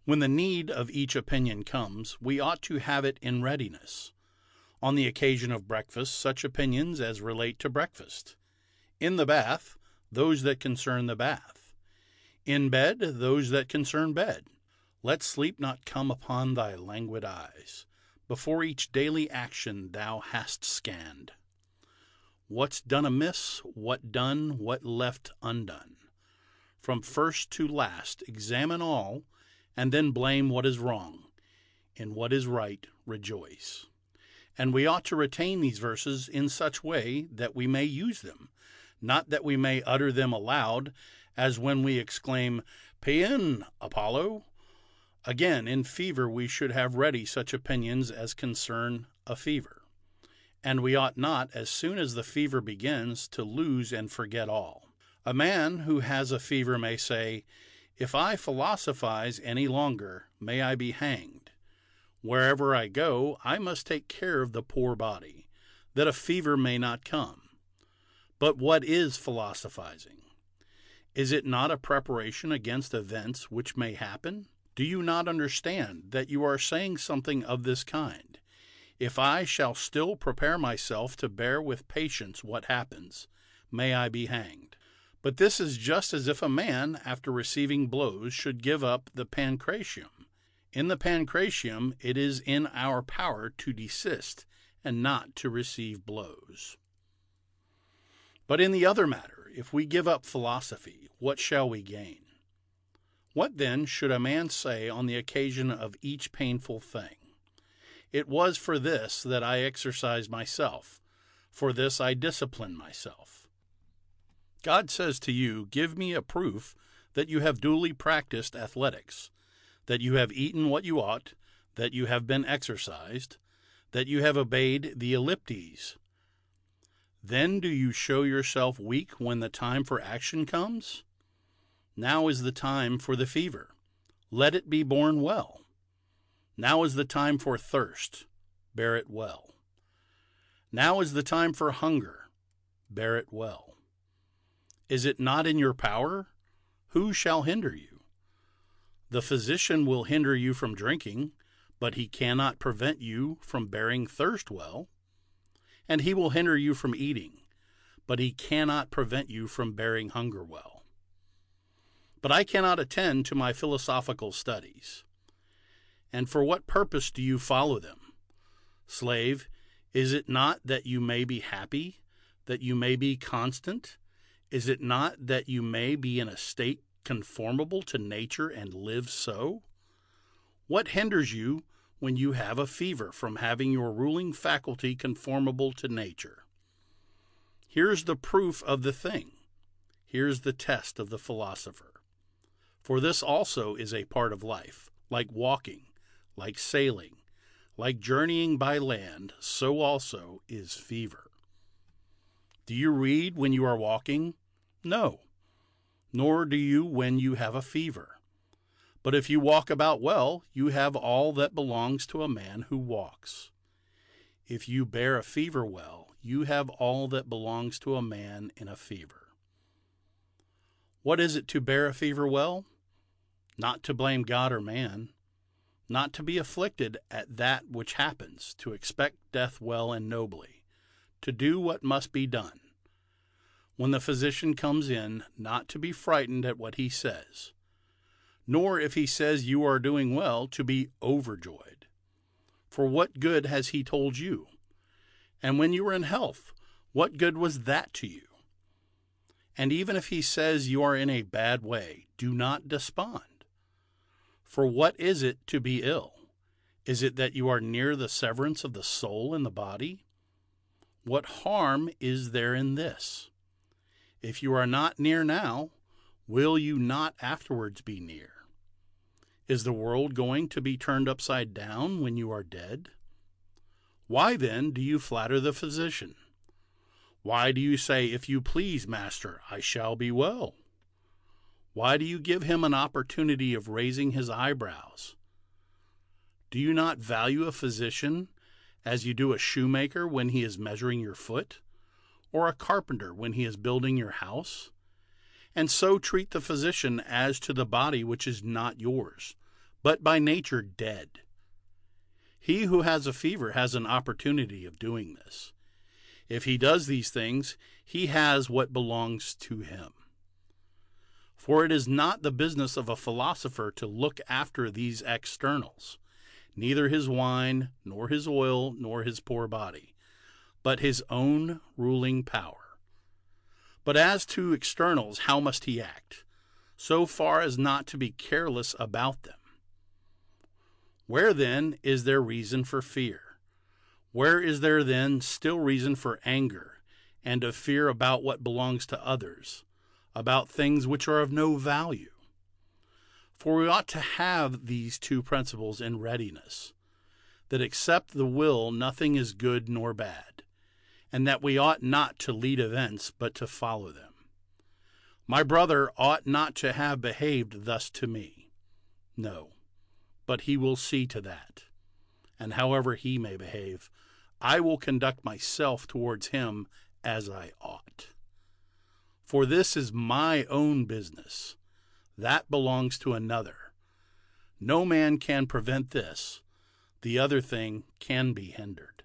When the need of each opinion comes, we ought to have it in readiness. On the occasion of breakfast, such opinions as relate to breakfast. In the bath, those that concern the bath. In bed, those that concern bed. Let sleep not come upon thy languid eyes. Before each daily action thou hast scanned. What's done amiss, what done, what left undone. From first to last examine all, and then blame what is wrong. In what is right, rejoice. And we ought to retain these verses in such way that we may use them, not that we may utter them aloud, as when we exclaim, Paean, Apollo. Again, in fever we should have ready such opinions as concern a fever. And we ought not, as soon as the fever begins, to lose and forget all. A man who has a fever may say, If I philosophize any longer, may I be hanged. Wherever I go, I must take care of the poor body, that a fever may not come. But what is philosophizing? Is it not a preparation against events which may happen? Do you not understand that you are saying something of this kind? If I shall still prepare myself to bear with patience what happens, may I be hanged. But this is just as if a man, after receiving blows, should give up the pancratium. In the pancratium, it is in our power to desist and not to receive blows. But in the other matter, if we give up philosophy, what shall we gain? What then should a man say on the occasion of each painful thing? It was for this that I exercised myself. For this I discipline myself. God says to you, Give me a proof that you have duly practiced athletics, that you have eaten what you ought, that you have been exercised, that you have obeyed the elliptes. Then do you show yourself weak when the time for action comes? Now is the time for the fever. Let it be borne well. Now is the time for thirst. Bear it well. Now is the time for hunger. Bear it well. Is it not in your power? Who shall hinder you? The physician will hinder you from drinking, but he cannot prevent you from bearing thirst well. And he will hinder you from eating, but he cannot prevent you from bearing hunger well. But I cannot attend to my philosophical studies. And for what purpose do you follow them? Slave, is it not that you may be happy, that you may be constant? Is it not that you may be in a state conformable to nature and live so? What hinders you when you have a fever from having your ruling faculty conformable to nature? Here's the proof of the thing. Here's the test of the philosopher. For this also is a part of life, like walking, like sailing, like journeying by land, so also is fever. Do you read when you are walking? No, nor do you when you have a fever. But if you walk about well, you have all that belongs to a man who walks. If you bear a fever well, you have all that belongs to a man in a fever. What is it to bear a fever well? Not to blame God or man, not to be afflicted at that which happens, to expect death well and nobly, to do what must be done. When the physician comes in, not to be frightened at what he says, nor if he says you are doing well, to be overjoyed. For what good has he told you? And when you were in health, what good was that to you? And even if he says you are in a bad way, do not despond. For what is it to be ill? Is it that you are near the severance of the soul and the body? What harm is there in this? If you are not near now, will you not afterwards be near? Is the world going to be turned upside down when you are dead? Why then do you flatter the physician? Why do you say, If you please, master, I shall be well? Why do you give him an opportunity of raising his eyebrows? Do you not value a physician as you do a shoemaker when he is measuring your foot, or a carpenter when he is building your house? And so treat the physician as to the body which is not yours, but by nature dead. He who has a fever has an opportunity of doing this. If he does these things, he has what belongs to him. For it is not the business of a philosopher to look after these externals, neither his wine, nor his oil, nor his poor body, but his own ruling power. But as to externals, how must he act? So far as not to be careless about them. Where then is there reason for fear? Where is there then still reason for anger, and of fear about what belongs to others, about things which are of no value? For we ought to have these two principles in readiness, that except the will nothing is good nor bad, and that we ought not to lead events, but to follow them. My brother ought not to have behaved thus to me. No, but he will see to that. And however he may behave, I will conduct myself towards him as I ought. For this is my own business. That belongs to another. No man can prevent this. The other thing can be hindered.